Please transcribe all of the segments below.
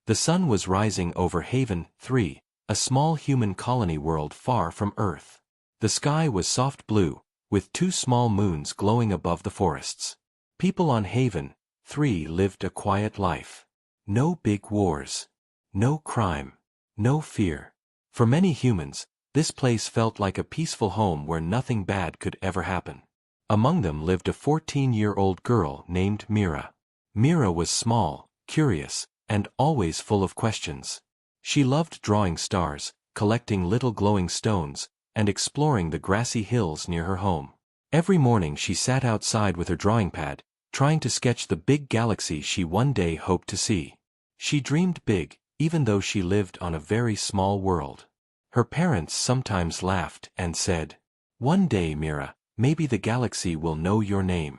The sun was rising over Haven 3, a small human colony world far from Earth. The sky was soft blue, with 2 small moons glowing above the forests. People on Haven 3 lived a quiet life. No big wars. No crime. No fear. For many humans, this place felt like a peaceful home where nothing bad could ever happen. Among them lived a 14-year-old girl named Mira. Mira was small, curious, and always full of questions. She loved drawing stars, collecting little glowing stones, and exploring the grassy hills near her home. Every morning she sat outside with her drawing pad, trying to sketch the big galaxy she one day hoped to see. She dreamed big, even though she lived on a very small world. Her parents sometimes laughed and said, "One day, Mira, maybe the galaxy will know your name."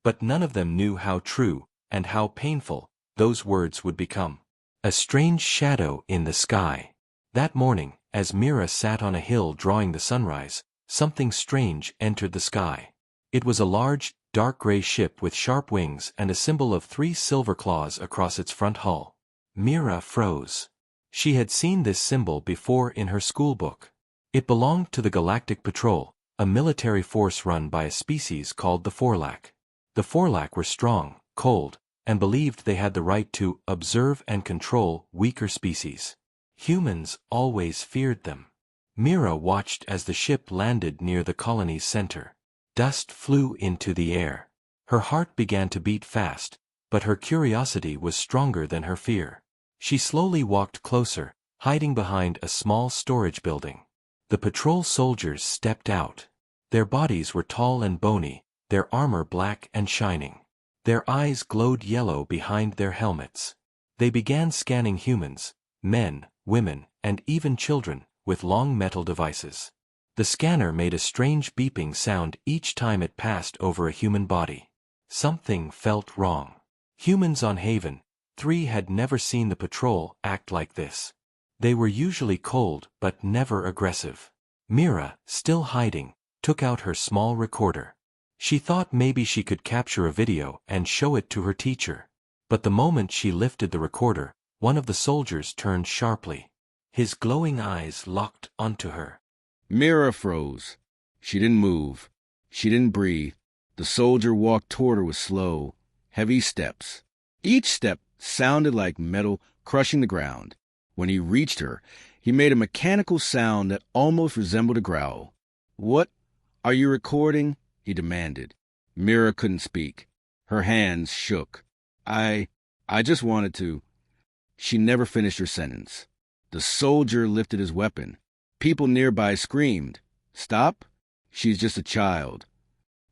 But none of them knew how true, and how painful, those words would become. A strange shadow in the sky. That morning, as Mira sat on a hill drawing the sunrise, something strange entered the sky. It was a large, dark gray ship with sharp wings and a symbol of 3 silver claws across its front hull. Mira froze. She had seen this symbol before in her schoolbook. It belonged to the Galactic Patrol, a military force run by a species called the Forlac. The Forlac were strong, cold, and believed they had the right to observe and control weaker species. Humans always feared them. Mira watched as the ship landed near the colony's center. Dust flew into the air. Her heart began to beat fast, but her curiosity was stronger than her fear. She slowly walked closer, hiding behind a small storage building. The patrol soldiers stepped out. Their bodies were tall and bony, their armor black and shining. Their eyes glowed yellow behind their helmets. They began scanning humans, men, women, and even children, with long metal devices. The scanner made a strange beeping sound each time it passed over a human body. Something felt wrong. Humans on Haven 3 had never seen the patrol act like this. They were usually cold but never aggressive. Mira, still hiding, took out her small recorder. She thought maybe she could capture a video and show it to her teacher. But the moment she lifted the recorder, one of the soldiers turned sharply. His glowing eyes locked onto her. Mira froze. She didn't move. She didn't breathe. The soldier walked toward her with slow, heavy steps. Each step sounded like metal crushing the ground. When he reached her, he made a mechanical sound that almost resembled a growl. "What? Are you recording?" he demanded. Mira couldn't speak. Her hands shook. I just wanted to." She never finished her sentence. The soldier lifted his weapon. People nearby screamed, "Stop! She's just a child."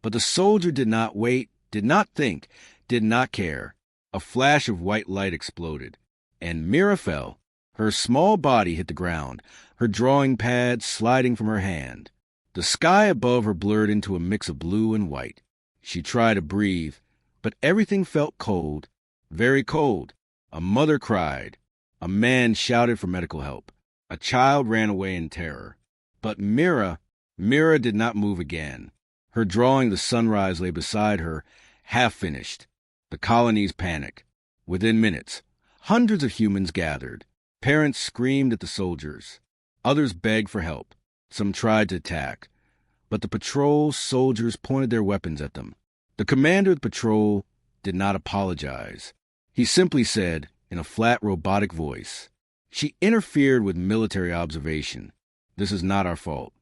But the soldier did not wait, did not think, did not care. A flash of white light exploded, and Mira fell. Her small body hit the ground, her drawing pad sliding from her hand. The sky above her blurred into a mix of blue and white. She tried to breathe, but everything felt cold, very cold. A mother cried. A man shouted for medical help. A child ran away in terror. But Mira did not move again. Her drawing the sunrise lay beside her, half finished. The colony's panic. Within minutes, hundreds of humans gathered. Parents screamed at the soldiers. Others begged for help. Some tried to attack. But the patrol soldiers pointed their weapons at them. The commander of the patrol did not apologize. He simply said, in a flat robotic voice, "She interfered with military observation. This is not our fault."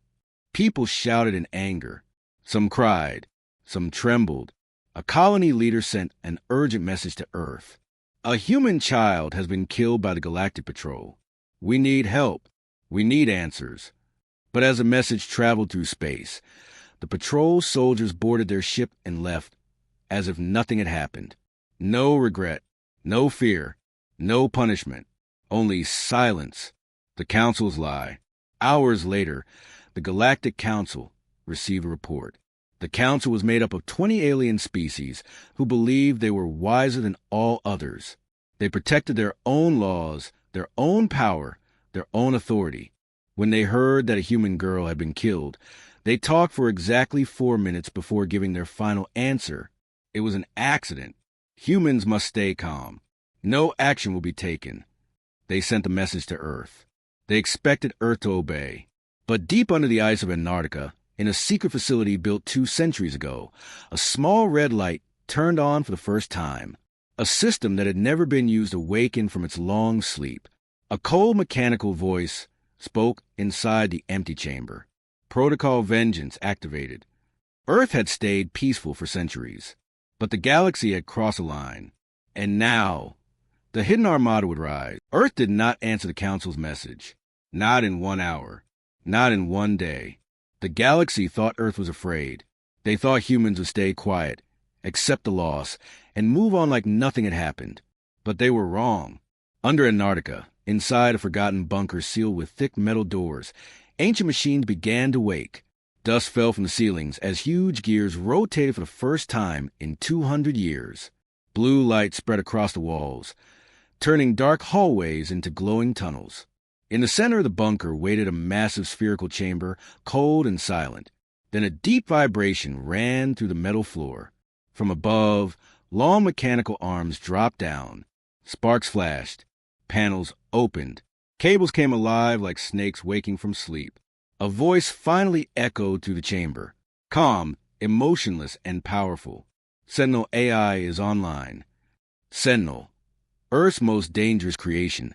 People shouted in anger. Some cried. Some trembled. A colony leader sent an urgent message to Earth. "A human child has been killed by the Galactic Patrol. We need help. We need answers." But as the message traveled through space, the patrol soldiers boarded their ship and left, as if nothing had happened. No regret, no fear, no punishment, only silence. The council's lie. Hours later, the Galactic Council received a report. The council was made up of 20 alien species who believed they were wiser than all others. They protected their own laws, their own power, their own authority. When they heard that a human girl had been killed, they talked for exactly 4 minutes before giving their final answer. It was an accident. Humans must stay calm. No action will be taken. They sent a message to Earth. They expected Earth to obey. But deep under the ice of Antarctica, in a secret facility built 2 centuries ago, a small red light turned on for the first time. A system that had never been used awakened from its long sleep. A cold mechanical voice spoke inside the empty chamber. Protocol Vengeance activated. Earth had stayed peaceful for centuries, but the galaxy had crossed a line. And now, the hidden Armada would rise. Earth did not answer the Council's message. Not in 1 hour. Not in 1 day. The galaxy thought Earth was afraid. They thought humans would stay quiet, accept the loss, and move on like nothing had happened. But they were wrong. Under Antarctica, inside a forgotten bunker sealed with thick metal doors, ancient machines began to wake. Dust fell from the ceilings as huge gears rotated for the first time in 200 years. Blue light spread across the walls, turning dark hallways into glowing tunnels. In the center of the bunker waited a massive spherical chamber, cold and silent. Then a deep vibration ran through the metal floor. From above, long mechanical arms dropped down. Sparks flashed. Panels opened. Cables came alive like snakes waking from sleep. A voice finally echoed through the chamber. Calm, emotionless, and powerful. Sentinel AI is online. Sentinel, Earth's most dangerous creation,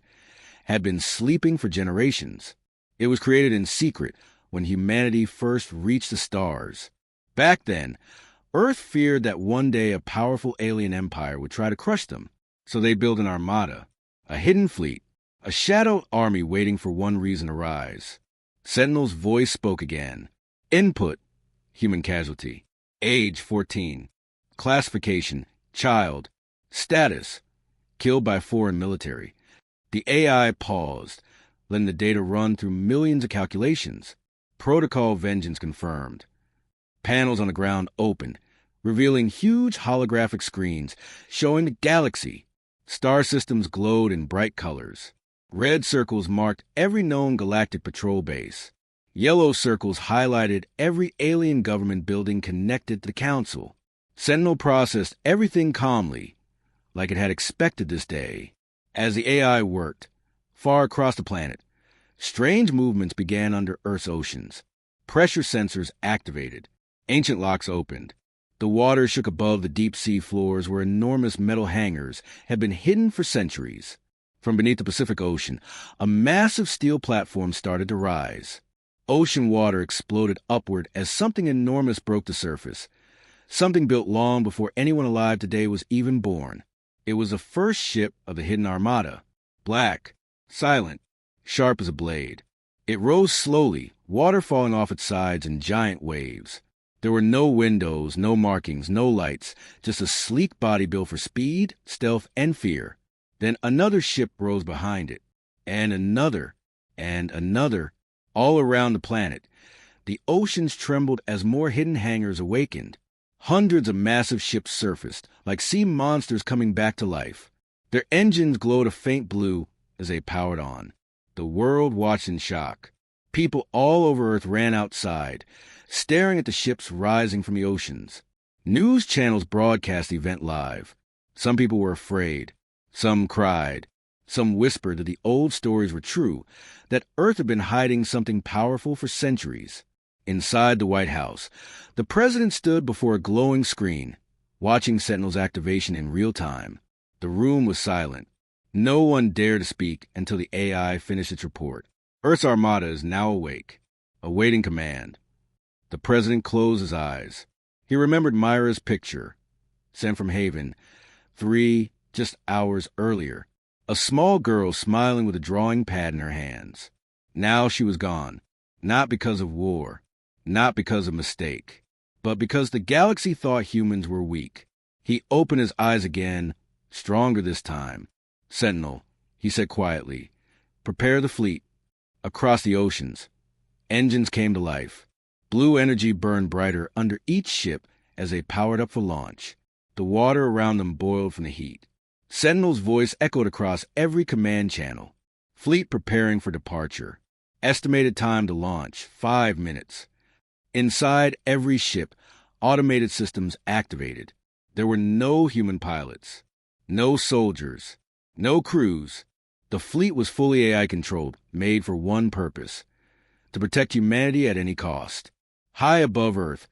had been sleeping for generations. It was created in secret when humanity first reached the stars. Back then, Earth feared that one day a powerful alien empire would try to crush them, so they built an armada, a hidden fleet, a shadowed army waiting for one reason to rise. Sentinel's voice spoke again. Input, human casualty. Age, 14. Classification, child. Status, killed by foreign military. The AI paused, letting the data run through millions of calculations. Protocol Vengeance confirmed. Panels on the ground opened, revealing huge holographic screens showing the galaxy. Star systems glowed in bright colors. Red circles marked every known galactic patrol base. Yellow circles highlighted every alien government building connected to the Council. Sentinel processed everything calmly, like it had expected this day. As the AI worked, far across the planet, strange movements began under Earth's oceans. Pressure sensors activated. Ancient locks opened. The water shook above the deep-sea floors where enormous metal hangars had been hidden for centuries. From beneath the Pacific Ocean, a massive steel platform started to rise. Ocean water exploded upward as something enormous broke the surface. Something built long before anyone alive today was even born. It was the first ship of the hidden Armada. Black, silent, sharp as a blade. It rose slowly, water falling off its sides in giant waves. There were no windows, no markings, no lights, just a sleek body built for speed, stealth, and fear. Then another ship rose behind it, and another, all around the planet. The oceans trembled as more hidden hangars awakened. Hundreds of massive ships surfaced, like sea monsters coming back to life. Their engines glowed a faint blue as they powered on. The world watched in shock. People all over Earth ran outside, staring at the ships rising from the oceans. News channels broadcast the event live. Some people were afraid. Some cried. Some whispered that the old stories were true, that Earth had been hiding something powerful for centuries. Inside the White House, the president stood before a glowing screen, watching Sentinel's activation in real time. The room was silent. No one dared to speak until the AI finished its report. Earth's Armada is now awake, awaiting command. The president closed his eyes. He remembered Myra's picture, sent from Haven, just hours earlier. A small girl smiling with a drawing pad in her hands. Now she was gone, not because of war, not because of mistake, but because the galaxy thought humans were weak. He opened his eyes again, stronger this time. Sentinel, he said quietly, prepare the fleet. Across the oceans, engines came to life. Blue energy burned brighter under each ship as they powered up for launch. The water around them boiled from the heat. Sentinel's voice echoed across every command channel. Fleet preparing for departure. Estimated time to launch, 5 minutes. Inside every ship, automated systems activated. There were no human pilots, no soldiers, No crews. The fleet was fully AI controlled, made for one purpose: to protect humanity at any cost. High above Earth,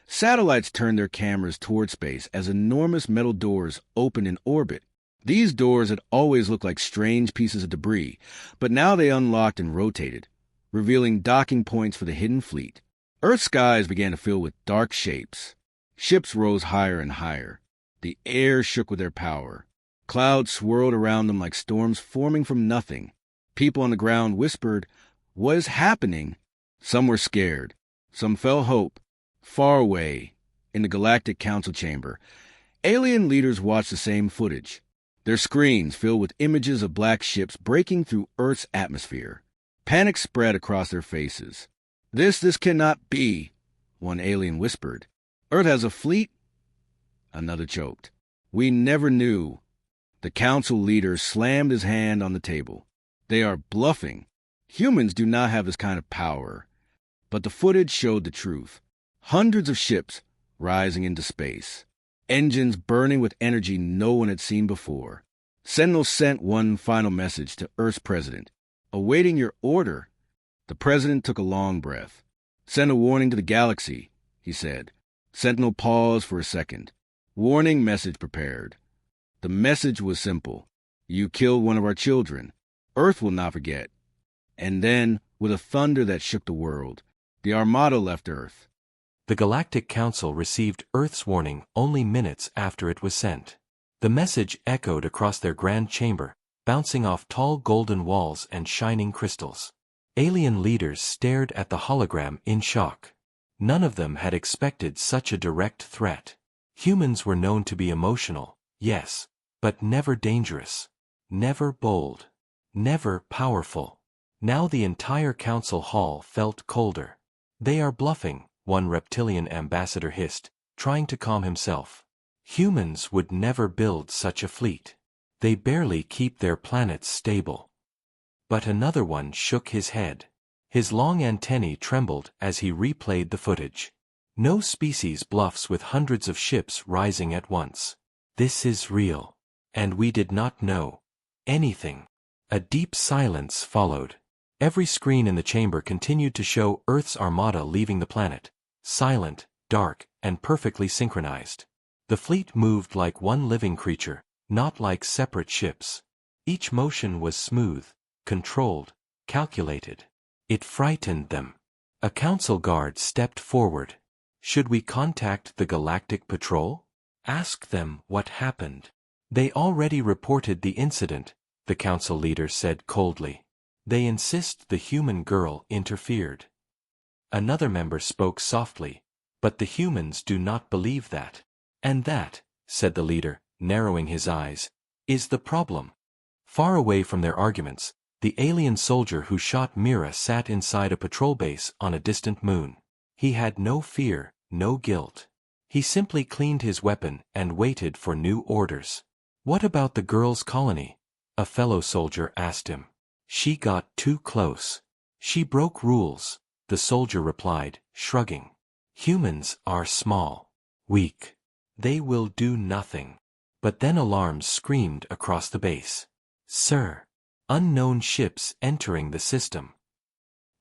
satellites turned their cameras toward space as enormous metal doors opened in orbit. These doors had always looked like strange pieces of debris, but now they unlocked and rotated, revealing docking points for the hidden fleet. Earth's skies began to fill with dark shapes. Ships rose higher and higher. The air shook with their power. Clouds swirled around them like storms forming from nothing. People on the ground whispered, "What is happening?" Some were scared. Some felt hope. Far away, in the Galactic Council chamber, alien leaders watched the same footage. Their screens filled with images of black ships breaking through Earth's atmosphere. Panic spread across their faces. This cannot be," one alien whispered. "Earth has a fleet?" Another choked. "We never knew." The council leader slammed his hand on the table. "They are bluffing. Humans do not have this kind of power." But the footage showed the truth. Hundreds of ships rising into space. Engines burning with energy no one had seen before. Sentinel sent one final message to Earth's president. "Awaiting your order." The president took a long breath. "Send a warning to the galaxy," he said. Sentinel paused for a second. Warning message prepared. The message was simple. "You killed one of our children. Earth will not forget." And then, with a thunder that shook the world, the Armada left Earth. The Galactic Council received Earth's warning only minutes after it was sent. The message echoed across their grand chamber, bouncing off tall golden walls and shining crystals. Alien leaders stared at the hologram in shock. None of them had expected such a direct threat. Humans were known to be emotional, yes, but never dangerous, never bold, never powerful. Now the entire council hall felt colder. "They are bluffing," one reptilian ambassador hissed, trying to calm himself. "Humans would never build such a fleet. They barely keep their planets stable." But another one shook his head. His long antennae trembled as he replayed the footage. "No species bluffs with hundreds of ships rising at once. This is real. And we did not know anything." A deep silence followed. Every screen in the chamber continued to show Earth's armada leaving the planet, silent, dark, and perfectly synchronized. The fleet moved like one living creature, not like separate ships. Each motion was smooth, controlled, calculated. It frightened them. A council guard stepped forward. "Should we contact the Galactic Patrol? Ask them what happened." "They already reported the incident," the council leader said coldly. "They insist the human girl interfered." Another member spoke softly, "But the humans do not believe that." "And that," said the leader, narrowing his eyes, "is the problem." Far away from their arguments, the alien soldier who shot Mira sat inside a patrol base on a distant moon. He had no fear, no guilt. He simply cleaned his weapon and waited for new orders. "What about the girl's colony?" a fellow soldier asked him. "She got too close. She broke rules," the soldier replied, shrugging. "Humans are small, weak. They will do nothing." But then alarms screamed across the base. "Sir! Unknown ships entering the system."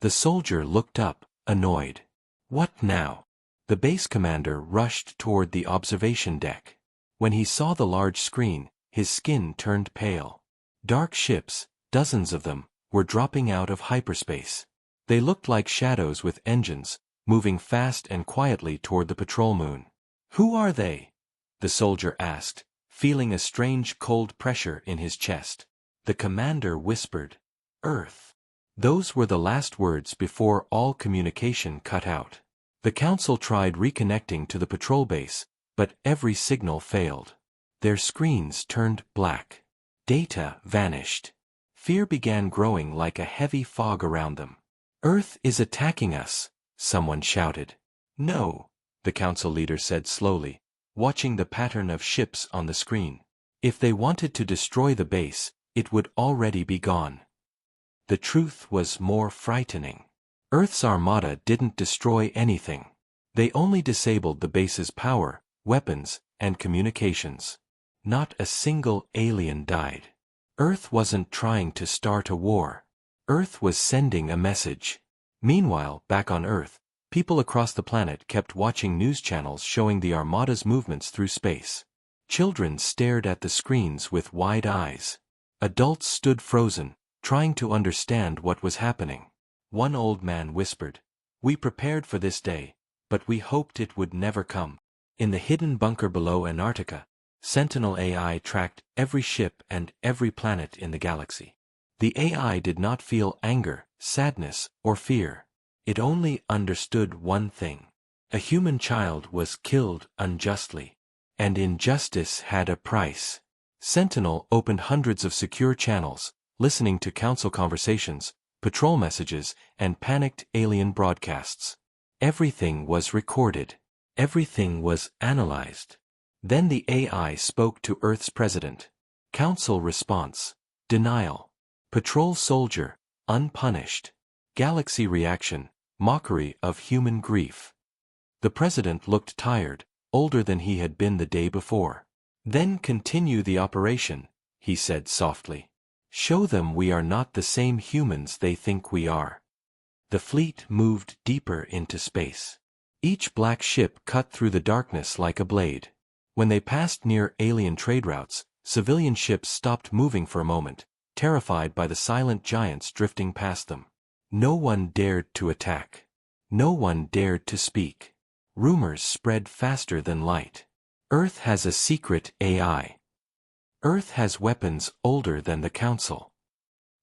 The soldier looked up, annoyed. "What now?" The base commander rushed toward the observation deck. When he saw the large screen, his skin turned pale. Dark ships, dozens of them, were dropping out of hyperspace. They looked like shadows with engines, moving fast and quietly toward the patrol moon. "Who are they?" the soldier asked, feeling a strange cold pressure in his chest. The commander whispered, "Earth." Those were the last words before all communication cut out. The council tried reconnecting to the patrol base, but every signal failed. Their screens turned black. Data vanished. Fear began growing like a heavy fog around them. "Earth is attacking us," someone shouted. "No," the council leader said slowly, watching the pattern of ships on the screen. "If they wanted to destroy the base, it would already be gone." The truth was more frightening. Earth's armada didn't destroy anything. They only disabled the base's power, weapons, and communications. Not a single alien died. Earth wasn't trying to start a war. Earth was sending a message. Meanwhile, back on Earth, people across the planet kept watching news channels showing the Armada's movements through space. Children stared at the screens with wide eyes. Adults stood frozen, trying to understand what was happening. One old man whispered, "We prepared for this day, but we hoped it would never come." In the hidden bunker below Antarctica, Sentinel AI tracked every ship and every planet in the galaxy. The AI did not feel anger, sadness, or fear. It only understood one thing. A human child was killed unjustly. And injustice had a price. Sentinel opened hundreds of secure channels, listening to council conversations, patrol messages, and panicked alien broadcasts. Everything was recorded. Everything was analyzed. Then the AI spoke to Earth's president. Council response: denial. Patrol soldier: unpunished. Galaxy reaction: mockery of human grief. The president looked tired, older than he had been the day before. "Then continue the operation," he said softly. "Show them we are not the same humans they think we are." The fleet moved deeper into space. Each black ship cut through the darkness like a blade. When they passed near alien trade routes, civilian ships stopped moving for a moment, terrified by the silent giants drifting past them. No one dared to attack. No one dared to speak. Rumors spread faster than light. Earth has a secret AI. Earth has weapons older than the Council.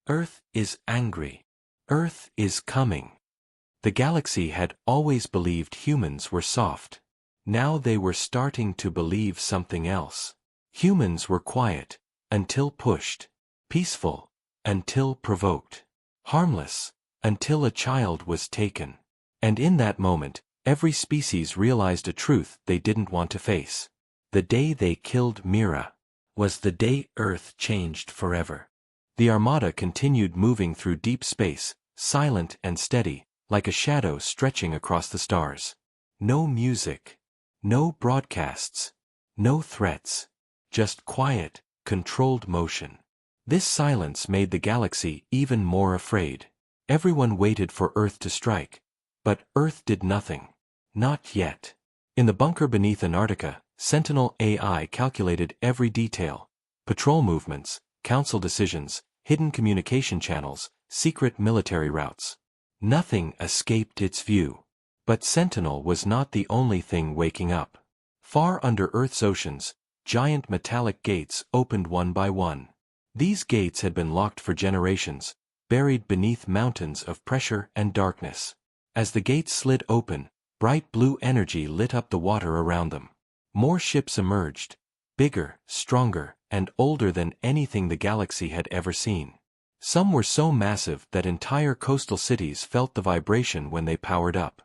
Earth is angry. Earth is coming. The galaxy had always believed humans were soft. Now they were starting to believe something else. Humans were quiet, until pushed. Peaceful, until provoked. Harmless, until a child was taken. And in that moment, every species realized a truth they didn't want to face. The day they killed Mira was the day Earth changed forever. The Armada continued moving through deep space, silent and steady, like a shadow stretching across the stars. No music. No broadcasts. No threats. Just quiet, controlled motion. This silence made the galaxy even more afraid. Everyone waited for Earth to strike. But Earth did nothing. Not yet. In the bunker beneath Antarctica, Sentinel AI calculated every detail. Patrol movements, council decisions, hidden communication channels, secret military routes. Nothing escaped its view. But Sentinel was not the only thing waking up. Far under Earth's oceans, giant metallic gates opened one by one. These gates had been locked for generations, buried beneath mountains of pressure and darkness. As the gates slid open, bright blue energy lit up the water around them. More ships emerged, bigger, stronger, and older than anything the galaxy had ever seen. Some were so massive that entire coastal cities felt the vibration when they powered up.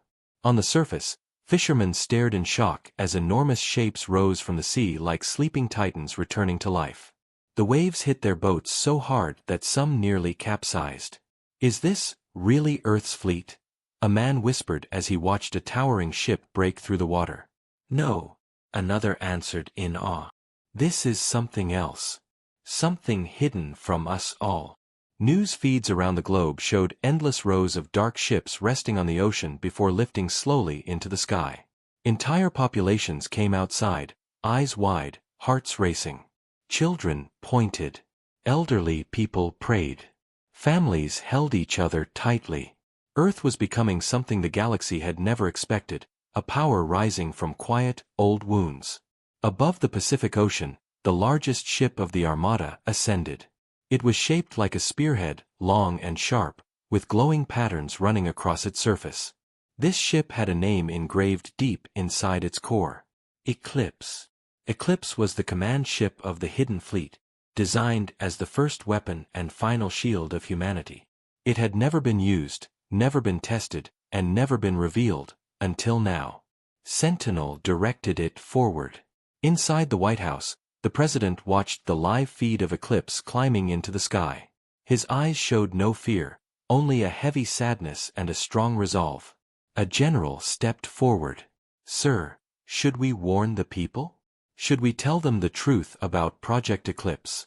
On the surface, fishermen stared in shock as enormous shapes rose from the sea like sleeping titans returning to life. The waves hit their boats so hard that some nearly capsized. "Is this really Earth's fleet?" a man whispered as he watched a towering ship break through the water. "No," another answered in awe. "This is something else. Something hidden from us all." News feeds around the globe showed endless rows of dark ships resting on the ocean before lifting slowly into the sky. Entire populations came outside, eyes wide, hearts racing. Children pointed. Elderly people prayed. Families held each other tightly. Earth was becoming something the galaxy had never expected, a power rising from quiet, old wounds. Above the Pacific Ocean, the largest ship of the Armada ascended. It was shaped like a spearhead, long and sharp, with glowing patterns running across its surface. This ship had a name engraved deep inside its core: Eclipse. Eclipse was the command ship of the Hidden Fleet, designed as the first weapon and final shield of humanity. It had never been used, never been tested, and never been revealed, until now. Sentinel directed it forward. Inside the White House, the president watched the live feed of Eclipse climbing into the sky. His eyes showed no fear, only a heavy sadness and a strong resolve. A general stepped forward. "Sir, should we warn the people? Should we tell them the truth about Project Eclipse?"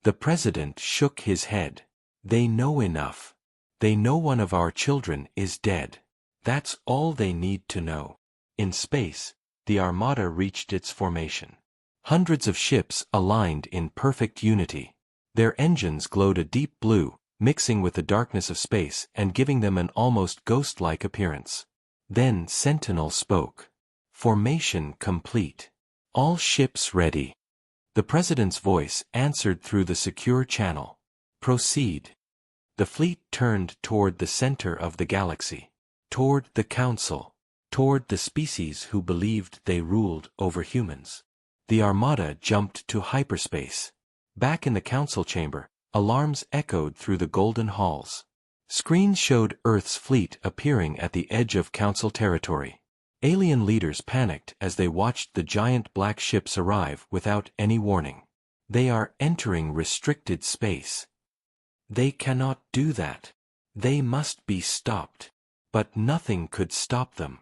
The president shook his head. They know enough. They know one of our children is dead. That's all they need to know. In space, the Armada reached its formation. Hundreds of ships aligned in perfect unity. Their engines glowed a deep blue, mixing with the darkness of space and giving them an almost ghost-like appearance. Then Sentinel spoke. Formation complete. All ships ready. The president's voice answered through the secure channel. Proceed. The fleet turned toward the center of the galaxy. Toward the council. Toward the species who believed they ruled over humans. The Armada jumped to hyperspace. Back in the council chamber, alarms echoed through the golden halls. Screens showed Earth's fleet appearing at the edge of council territory. Alien leaders panicked as they watched the giant black ships arrive without any warning. They are entering restricted space. They cannot do that. They must be stopped. But nothing could stop them.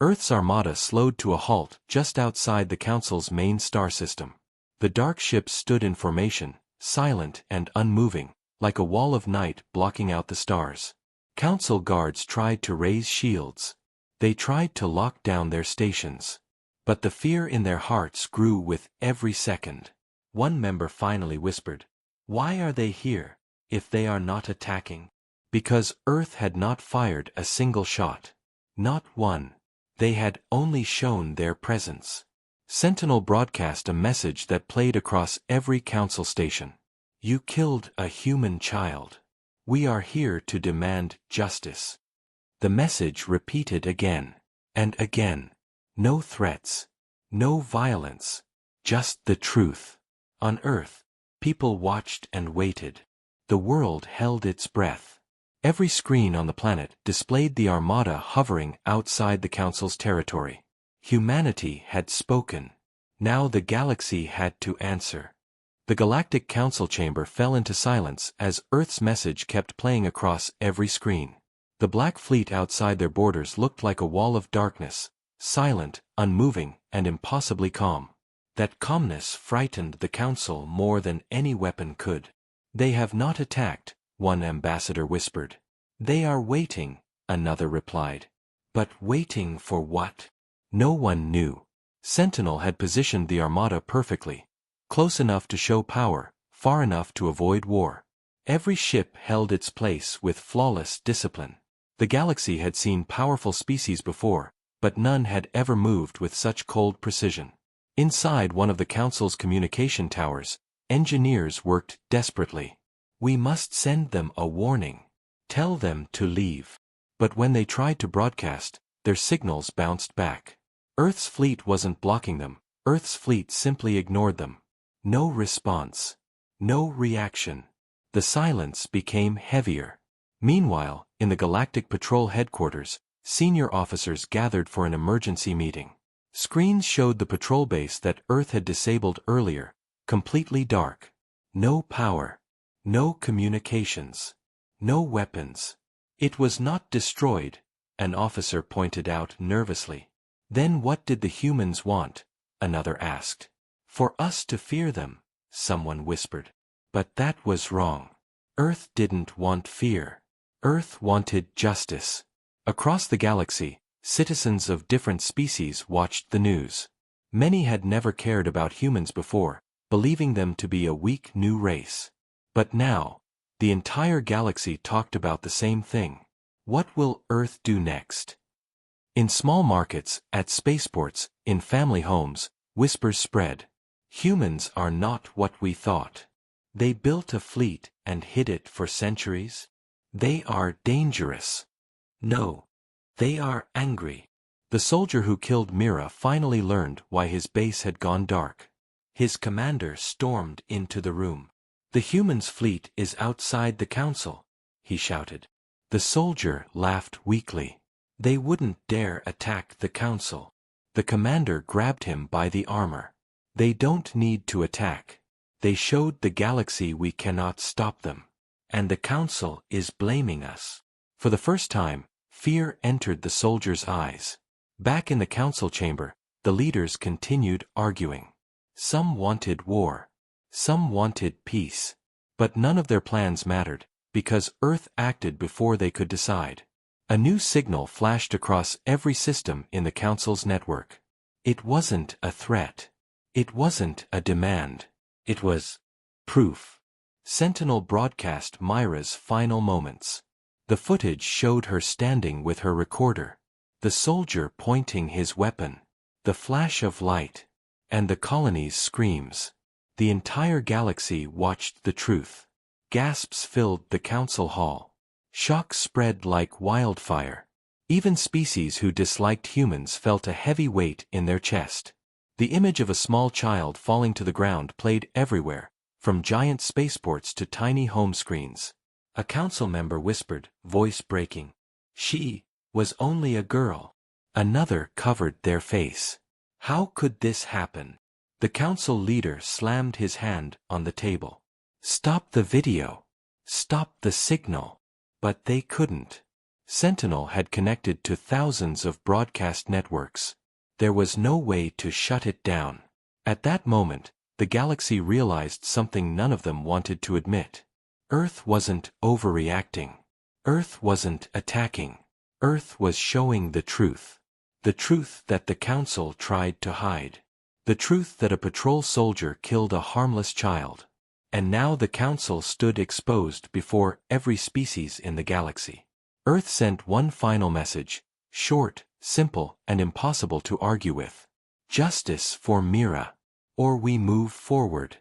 Earth's Armada slowed to a halt just outside the Council's main star system. The dark ships stood in formation, silent and unmoving, like a wall of night blocking out the stars. Council guards tried to raise shields. They tried to lock down their stations. But the fear in their hearts grew with every second. One member finally whispered, "Why are they here, if they are not attacking?" Because Earth had not fired a single shot. Not one. They had only shown their presence. Sentinel broadcast a message that played across every council station. You killed a human child. We are here to demand justice. The message repeated again and again. No threats. No violence. Just the truth. On Earth, people watched and waited. The world held its breath. Every screen on the planet displayed the Armada hovering outside the Council's territory. Humanity had spoken. Now the galaxy had to answer. The Galactic Council chamber fell into silence as Earth's message kept playing across every screen. The Black Fleet outside their borders looked like a wall of darkness, silent, unmoving, and impossibly calm. That calmness frightened the Council more than any weapon could. They have not attacked, one ambassador whispered. They are waiting, another replied. But waiting for what? No one knew. Sentinel had positioned the Armada perfectly. Close enough to show power, far enough to avoid war. Every ship held its place with flawless discipline. The galaxy had seen powerful species before, but none had ever moved with such cold precision. Inside one of the Council's communication towers, engineers worked desperately. We must send them a warning. Tell them to leave. But when they tried to broadcast, their signals bounced back. Earth's fleet wasn't blocking them. Earth's fleet simply ignored them. No response. No reaction. The silence became heavier. Meanwhile, in the Galactic Patrol headquarters, senior officers gathered for an emergency meeting. Screens showed the patrol base that Earth had disabled earlier, completely dark. No power. No communications. No weapons. It was not destroyed, an officer pointed out nervously. Then what did the humans want? Another asked. For us to fear them, someone whispered. But that was wrong. Earth didn't want fear. Earth wanted justice. Across the galaxy, citizens of different species watched the news. Many had never cared about humans before, believing them to be a weak new race. But now, the entire galaxy talked about the same thing. What will Earth do next? In small markets, at spaceports, in family homes, whispers spread. Humans are not what we thought. They built a fleet and hid it for centuries. They are dangerous. No. They are angry. The soldier who killed Mira finally learned why his base had gone dark. His commander stormed into the room. The humans' fleet is outside the council, he shouted. The soldier laughed weakly. They wouldn't dare attack the council. The commander grabbed him by the armor. They don't need to attack. They showed the galaxy we cannot stop them. And the council is blaming us. For the first time, fear entered the soldier's eyes. Back in the council chamber, the leaders continued arguing. Some wanted war. Some wanted peace. But none of their plans mattered, because Earth acted before they could decide. A new signal flashed across every system in the Council's network. It wasn't a threat. It wasn't a demand. It was proof. Sentinel broadcast Myra's final moments. The footage showed her standing with her recorder, the soldier pointing his weapon, the flash of light, and the colony's screams. The entire galaxy watched the truth. Gasps filled the council hall. Shock spread like wildfire. Even species who disliked humans felt a heavy weight in their chest. The image of a small child falling to the ground played everywhere, from giant spaceports to tiny home screens. A council member whispered, voice breaking. She was only a girl. Another covered their face. How could this happen? The council leader slammed his hand on the table. Stop the video. Stop the signal. But they couldn't. Sentinel had connected to thousands of broadcast networks. There was no way to shut it down. At that moment, the galaxy realized something none of them wanted to admit. Earth wasn't overreacting. Earth wasn't attacking. Earth was showing the truth. The truth that the Council tried to hide. The truth that a patrol soldier killed a harmless child. And now the Council stood exposed before every species in the galaxy. Earth sent one final message, short, simple, and impossible to argue with. Justice for Mira. Or we move forward.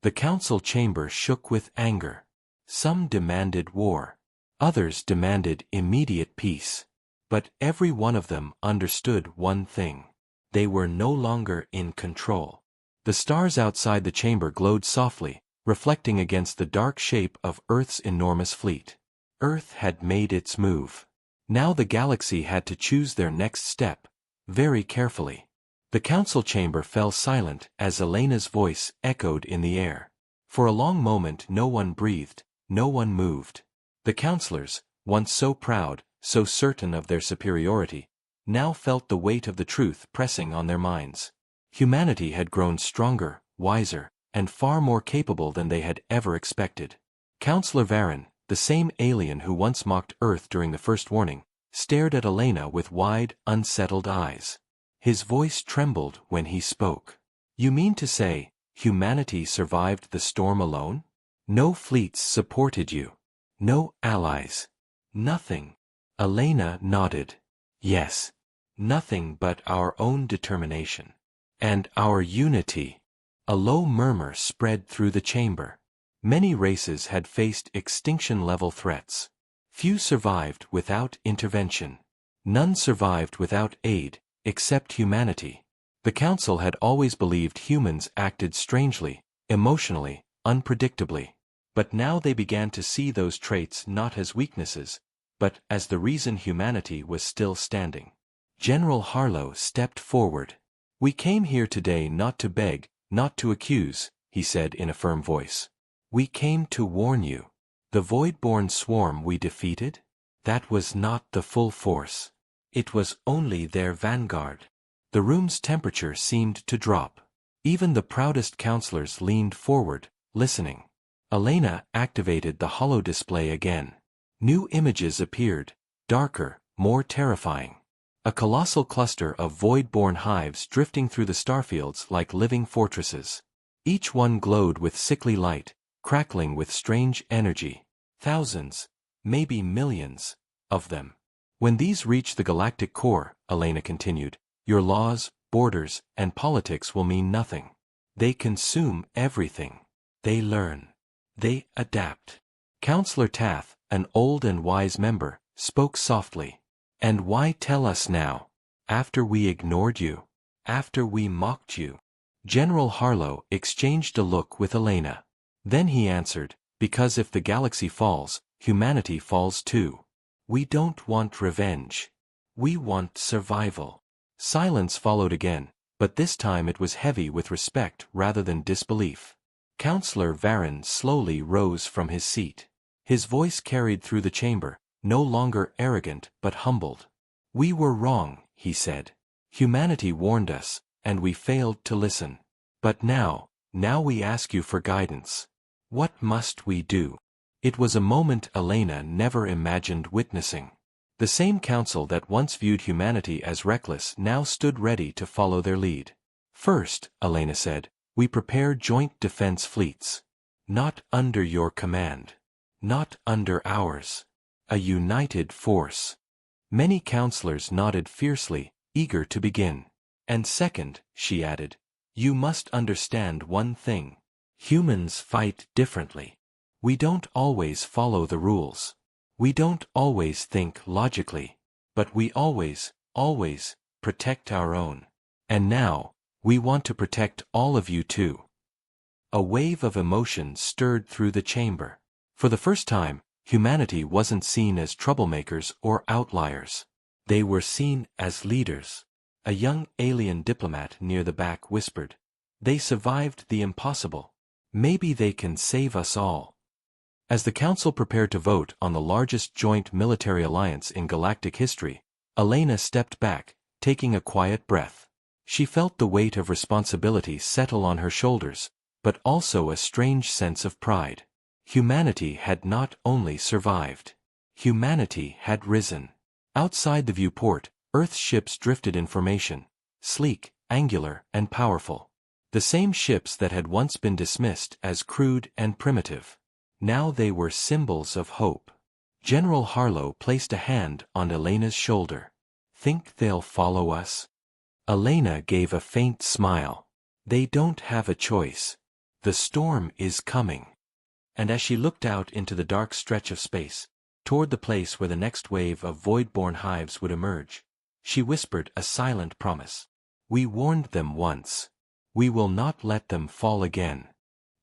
The council chamber shook with anger. Some demanded war. Others demanded immediate peace. But every one of them understood one thing. They were no longer in control. The stars outside the chamber glowed softly, reflecting against the dark shape of Earth's enormous fleet. Earth had made its move. Now the galaxy had to choose their next step, very carefully. The council chamber fell silent as Elena's voice echoed in the air. For a long moment no one breathed, no one moved. The councillors, once so proud, so certain of their superiority, now felt the weight of the truth pressing on their minds. Humanity had grown stronger, wiser, and far more capable than they had ever expected. Councillor Varen, the same alien who once mocked Earth during the first warning, stared at Elena with wide, unsettled eyes. His voice trembled when he spoke. You mean to say, humanity survived the storm alone? No fleets supported you. No allies. Nothing. Elena nodded. Yes. Nothing but our own determination. And our unity. A low murmur spread through the chamber. Many races had faced extinction-level threats. Few survived without intervention. None survived without aid, except humanity. The Council had always believed humans acted strangely, emotionally, unpredictably. But now they began to see those traits not as weaknesses, but as the reason humanity was still standing. General Harlow stepped forward. We came here today not to beg, not to accuse, he said in a firm voice. We came to warn you. The Void-born swarm we defeated? That was not the full force. It was only their vanguard. The room's temperature seemed to drop. Even the proudest counselors leaned forward, listening. Elena activated the holo display again. New images appeared, darker, more terrifying. A colossal cluster of void-born hives drifting through the starfields like living fortresses. Each one glowed with sickly light, crackling with strange energy. Thousands, maybe millions, of them. When these reach the galactic core, Elena continued, your laws, borders, and politics will mean nothing. They consume everything. They learn. They adapt. Counselor Tath, an old and wise member, spoke softly. And why tell us now? After we ignored you? After we mocked you? General Harlow exchanged a look with Elena. Then he answered, because if the galaxy falls, humanity falls too. We don't want revenge. We want survival. Silence followed again, but this time it was heavy with respect rather than disbelief. Counselor Varen slowly rose from his seat. His voice carried through the chamber, no longer arrogant but humbled. We were wrong, he said. Humanity warned us, and we failed to listen. But now we ask you for guidance. What must we do? It was a moment Elena never imagined witnessing. The same council that once viewed humanity as reckless now stood ready to follow their lead. First, Elena said, we prepare joint defense fleets. Not under your command. Not under ours. A united force. Many counselors nodded fiercely, eager to begin. And second, she added, you must understand one thing. Humans fight differently. We don't always follow the rules. We don't always think logically. But we always protect our own. And now, we want to protect all of you too. A wave of emotion stirred through the chamber. For the first time, humanity wasn't seen as troublemakers or outliers. They were seen as leaders. A young alien diplomat near the back whispered, they survived the impossible. Maybe they can save us all. As the council prepared to vote on the largest joint military alliance in galactic history, Elena stepped back, taking a quiet breath. She felt the weight of responsibility settle on her shoulders, but also a strange sense of pride. Humanity had not only survived. Humanity had risen. Outside the viewport, Earth's ships drifted in formation, sleek, angular, and powerful. The same ships that had once been dismissed as crude and primitive. Now they were symbols of hope. General Harlow placed a hand on Elena's shoulder. Think they'll follow us? Elena gave a faint smile. They don't have a choice. The storm is coming. And as she looked out into the dark stretch of space, toward the place where the next wave of void-born hives would emerge, she whispered a silent promise. We warned them once. We will not let them fall again.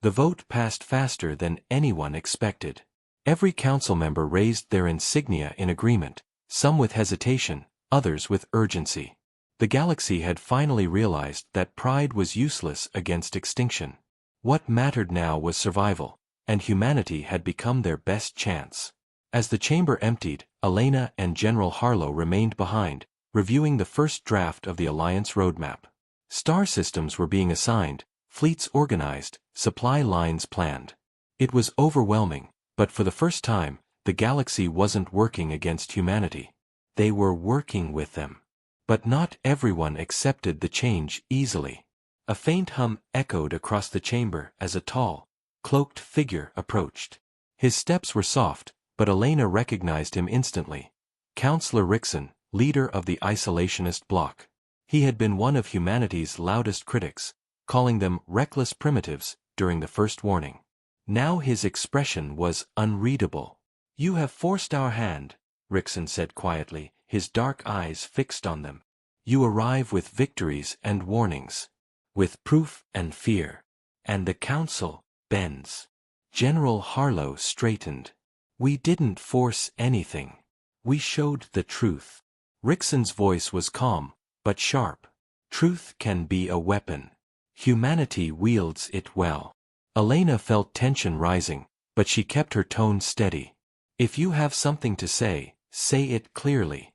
The vote passed faster than anyone expected. Every council member raised their insignia in agreement, some with hesitation, others with urgency. The galaxy had finally realized that pride was useless against extinction. What mattered now was survival, and humanity had become their best chance. As the chamber emptied, Elena and General Harlow remained behind, reviewing the first draft of the Alliance roadmap. Star systems were being assigned, fleets organized, supply lines planned. It was overwhelming, but for the first time, the galaxy wasn't working against humanity. They were working with them. But not everyone accepted the change easily. A faint hum echoed across the chamber as a tall, cloaked figure approached. His steps were soft, but Elena recognized him instantly. Counselor Rickson, leader of the isolationist bloc. He had been one of humanity's loudest critics, calling them reckless primitives during the first warning. Now his expression was unreadable. You have forced our hand, Rickson said quietly, his dark eyes fixed on them. You arrive with victories and warnings. With proof and fear. And the council bends. General Harlow straightened. We didn't force anything. We showed the truth. Rickson's voice was calm, but sharp. Truth can be a weapon. Humanity wields it well. Elena felt tension rising, but she kept her tone steady. If you have something to say it clearly.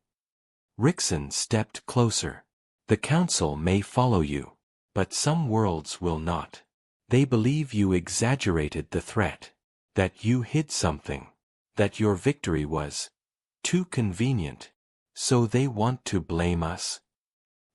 Rickson stepped closer. The council may follow you. But some worlds will not. They believe you exaggerated the threat. That you hid something. That your victory was too convenient. So they want to blame us?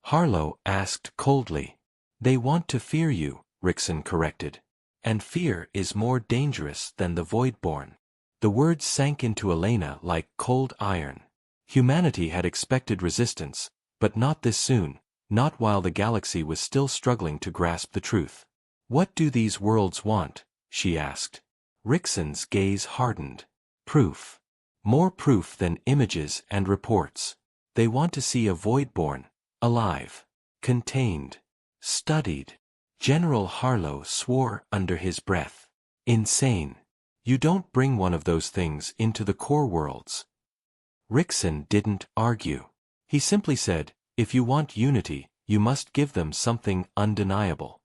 Harlow asked coldly. They want to fear you, Rickson corrected. And fear is more dangerous than the Voidborn. The words sank into Elena like cold iron. Humanity had expected resistance, but not this soon. Not while the galaxy was still struggling to grasp the truth. What do these worlds want? She asked. Rickson's gaze hardened. Proof. More proof than images and reports. They want to see a Voidborn, alive, contained, studied. General Harlow swore under his breath. Insane. You don't bring one of those things into the core worlds. Rickson didn't argue. He simply said, if you want unity, you must give them something undeniable.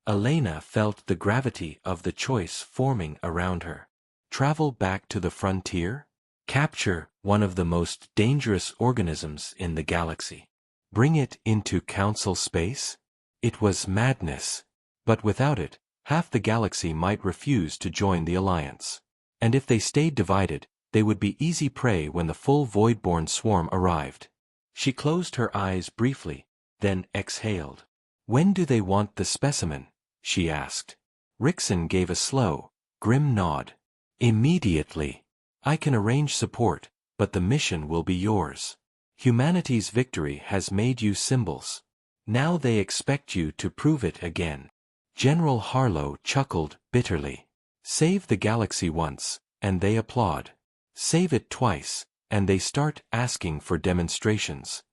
Elena felt the gravity of the choice forming around her. Travel back to the frontier? Capture one of the most dangerous organisms in the galaxy. Bring it into council space? It was madness. But without it, Half the galaxy might refuse to join the alliance. And if they stayed divided, they would be easy prey when the full Voidborn swarm arrived. She closed her eyes briefly, then exhaled. When do they want the specimen? She asked. Rickson gave a slow, grim nod. Immediately. I can arrange support, but the mission will be yours. Humanity's victory has made you symbols. Now they expect you to prove it again. General Harlow chuckled bitterly. Save the galaxy once, and they applaud. Save it twice, and they start asking for demonstrations.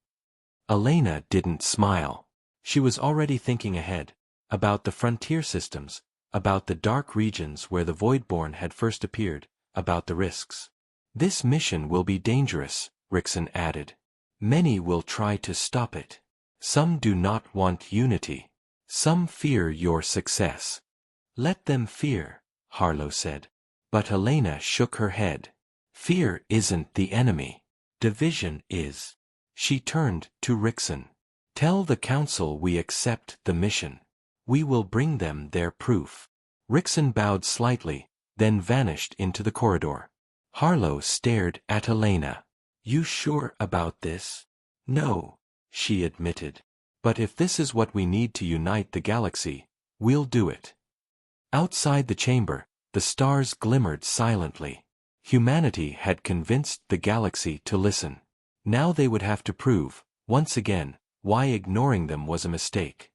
Elena didn't smile. She was already thinking ahead, about the frontier systems, about the dark regions where the Voidborn had first appeared, about the risks. This mission will be dangerous, Rickson added. Many will try to stop it. Some do not want unity. Some fear your success. Let them fear, Harlow said. But Elena shook her head. Fear isn't the enemy. Division is. She turned to Rickson. Tell the Council we accept the mission. We will bring them their proof. Rickson bowed slightly, then vanished into the corridor. Harlow stared at Elena. You sure about this? No, she admitted. But if this is what we need to unite the galaxy, we'll do it. Outside the chamber, the stars glimmered silently. Humanity had convinced the galaxy to listen. Now they would have to prove, once again, why ignoring them was a mistake.